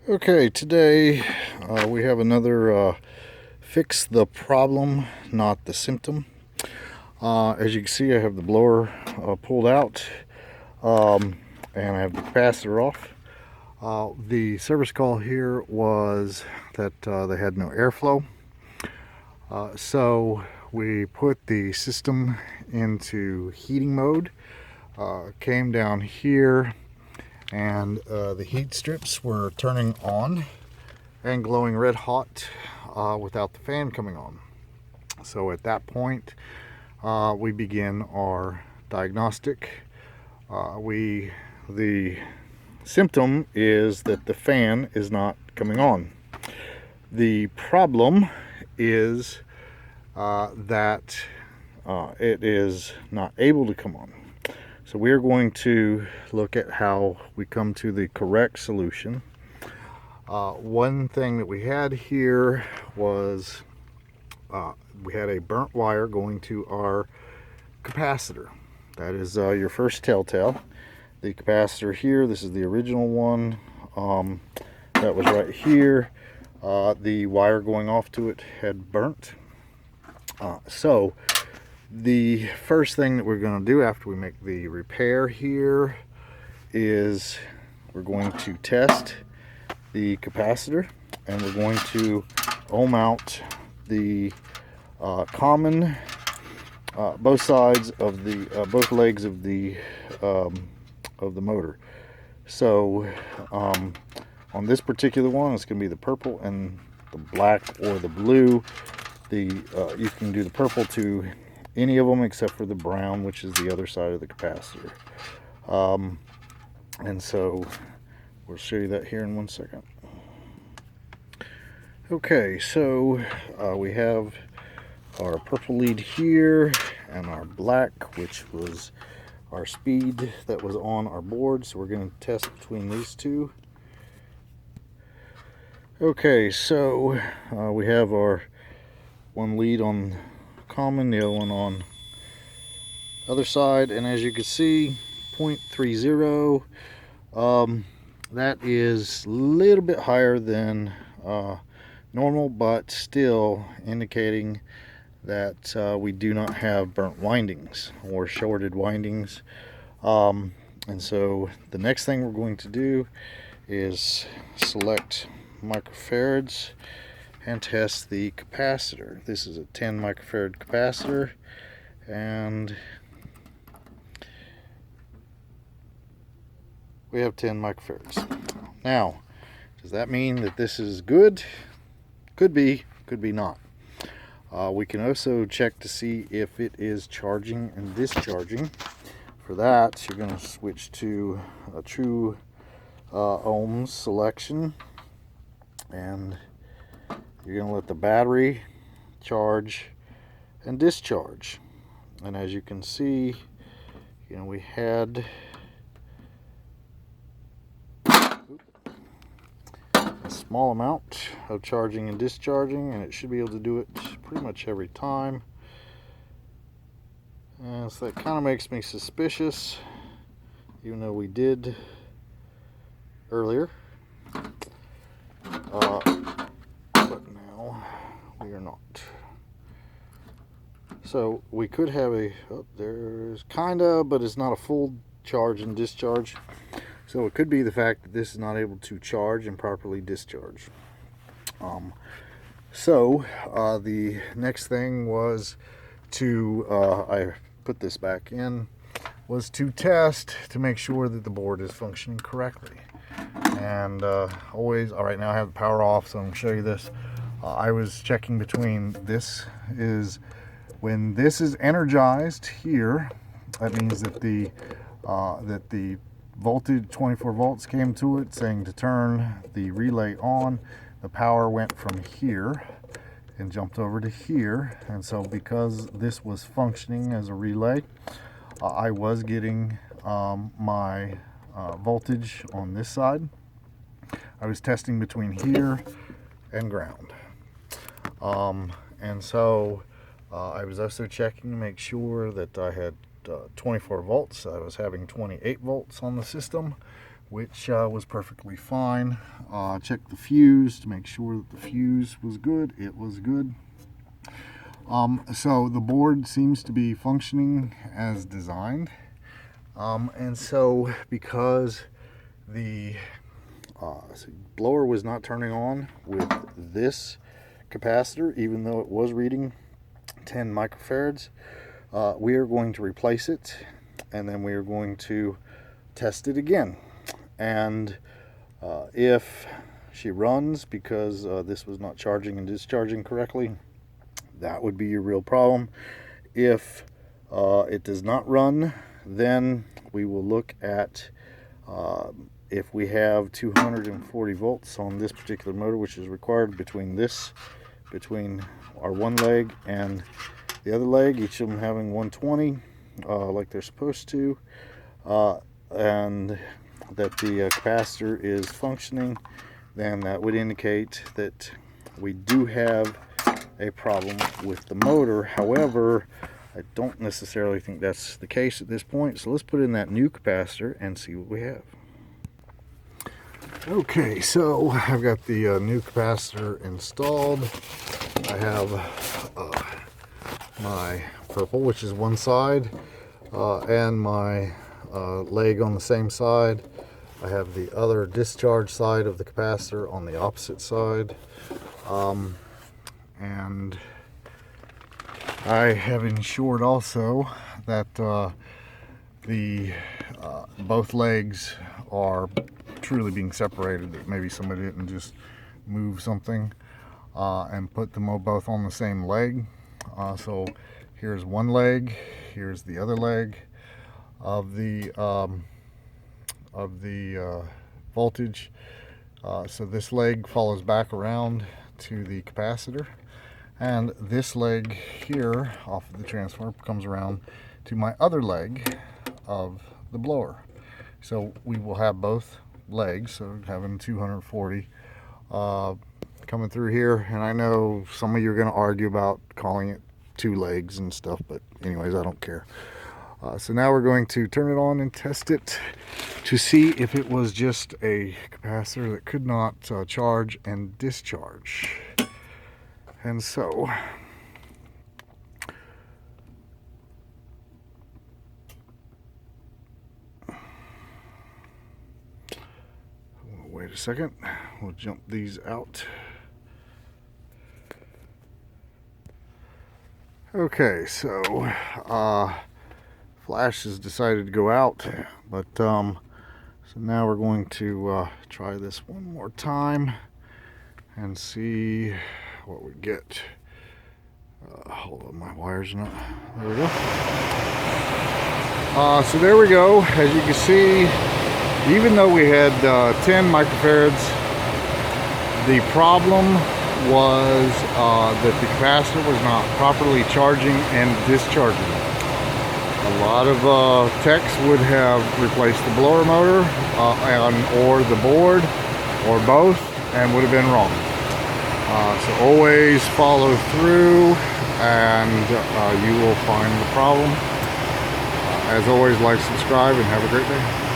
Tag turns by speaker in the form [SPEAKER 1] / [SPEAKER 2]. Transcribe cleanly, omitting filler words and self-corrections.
[SPEAKER 1] Okay, today we have another fix the problem, not the symptom. As you can see, I have the blower pulled out and I have the capacitor off. The service call here was that they had no airflow. So we put the system into heating mode, came down here, and the heat strips were turning on and glowing red hot without the fan coming on. So at that point we begin our diagnostic. The symptom is that the fan is not coming on. The problem is that it is not able to come on. So we are going to look at how we come to the correct solution. One thing that we had here was we had a burnt wire going to our capacitor. That is your first telltale. The capacitor here, this is the original one that was right here. The wire going off to it had burnt. So the first thing that we're going to do after we make the repair here is we're going to test the capacitor, and we're going to ohm out the common both sides of the both legs of the motor. So on this particular one, it's going to be the purple and the black or the blue. You can do the purple to any of them except for the brown, which is the other side of the capacitor. And so we'll show you that here in 1 second. Okay, so we have our purple lead here and our black, which was our speed that was on our board. So we're going to test between these two. Okay, so we have our one lead on common, the other one on other side, and as you can see, 0.30. That is a little bit higher than normal, but still indicating that we do not have burnt windings or shorted windings. And so the next thing we're going to do is select microfarads and test the capacitor. This is a 10 microfarad capacitor, and we have 10 microfarads. Now, does that mean that this is good? Could be, could be not. We can also check to see if it is charging and discharging. For that, you're going to switch to a true ohms selection, and you're going to let the battery charge and discharge. And as you can see, we had a small amount of charging and discharging, and it should be able to do it pretty much every time. And so that kind of makes me suspicious, even though we did earlier. But now we are not. So we could have there's kinda, but it's not a full charge and discharge. So it could be the fact that this is not able to charge and properly discharge. So the next thing was to, I put this back in, was to test to make sure that the board is functioning correctly. And always, all right, now I have the power off, so I'm going to show you this. I was checking between when this is energized here, that means that the voltage, 24 volts, came to it saying to turn the relay on. The power went from here and jumped over to here, and so because this was functioning as a relay, I was getting my voltage on this side. I was testing between here and ground, and so I was also checking to make sure that I had 24 volts. I was having 28 volts on the system, which was perfectly fine. Checked the fuse to make sure that the fuse was good. It was good. So the board seems to be functioning as designed. And so because the blower was not turning on with this capacitor, even though it was reading 10 microfarads, we are going to replace it, and then we are going to test it again. And if she runs because this was not charging and discharging correctly, that would be your real problem. If it does not run, then we will look at if we have 240 volts on this particular motor, which is required between our one leg and the other leg, each of them having 120 like they're supposed to, and that the capacitor is functioning, then that would indicate that we do have a problem with the motor. However, I don't necessarily think that's the case at this point, so let's put in that new capacitor and see what we have. Okay, so I've got the new capacitor installed. I have my purple, which is one side, and my leg on the same side. I have the other discharge side of the capacitor on the opposite side. And I have ensured also that both legs are truly being separated, that maybe somebody didn't just move something and put them both on the same leg. So here's one leg, here's the other leg of the voltage. So this leg follows back around to the capacitor, and this leg here off of the transformer comes around to my other leg of the blower. So we will have both legs, so having 240 coming through here. And I know some of you are going to argue about calling it two legs and stuff, but anyways, I don't care. So now we're going to turn it on and test it to see if it was just a capacitor that could not charge and discharge. And so wait a second, we'll jump these out. Okay, so flash has decided to go out, but so now we're going to try this one more time and see what we get. Hold on, my wires are not. There we go. So there we go. As you can see, even though we had 10 microfarads, the problem was that the capacitor was not properly charging and discharging. A lot of techs would have replaced the blower motor or the board or both, and would have been wrong. So always follow through, and you will find the problem. As always, like, subscribe, and have a great day.